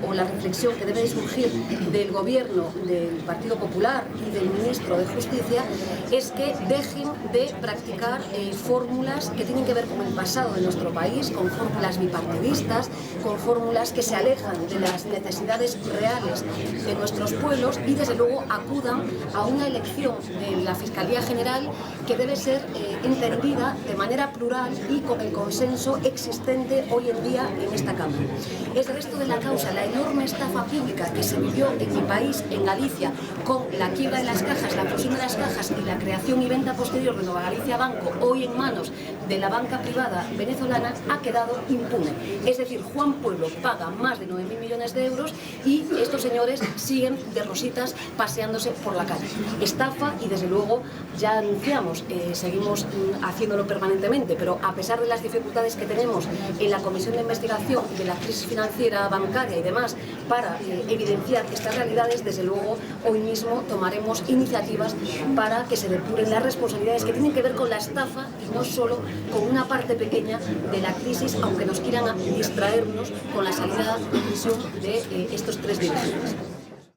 o la reflexión que debe de surgir del gobierno del Partido Popular y del ministro de Justicia es que dejen de practicar fórmulas que tienen que ver con el pasado de nuestro país, con fórmulas bipartidistas, con fórmulas que se alejan de las necesidades reales de nuestros pueblos y desde luego acudan a una elección de la Fiscalía General que debe ser entendida de manera plural y con el consenso existente hoy en día en esta Cámara. Es el resto de la causa, la enorme estafa pública que se vivió en mi país, en Galicia, con la quiebra de las cajas, la fusión de las cajas y la creación y venta posterior de Nova Galicia Banco, hoy en manos de la banca privada venezolana, ha quedado impune. Es decir, Juan Pueblo paga más de 9.000 millones de euros y estos señores siguen de rositas paseándose por la calle. Estafa y desde luego ya anunciamos, seguimos haciéndolo permanentemente, pero a pesar de las dificultades que tenemos en la Comisión de Investigación de la crisis financiera, bancaria y demás para evidenciar estas realidades, desde luego hoy mismo tomaremos iniciativas para que se depuren las responsabilidades que tienen que ver con la estafa y no solo con una parte pequeña de la crisis, aunque nos quieran distraernos con la salida de prisión de estos tres dirigentes.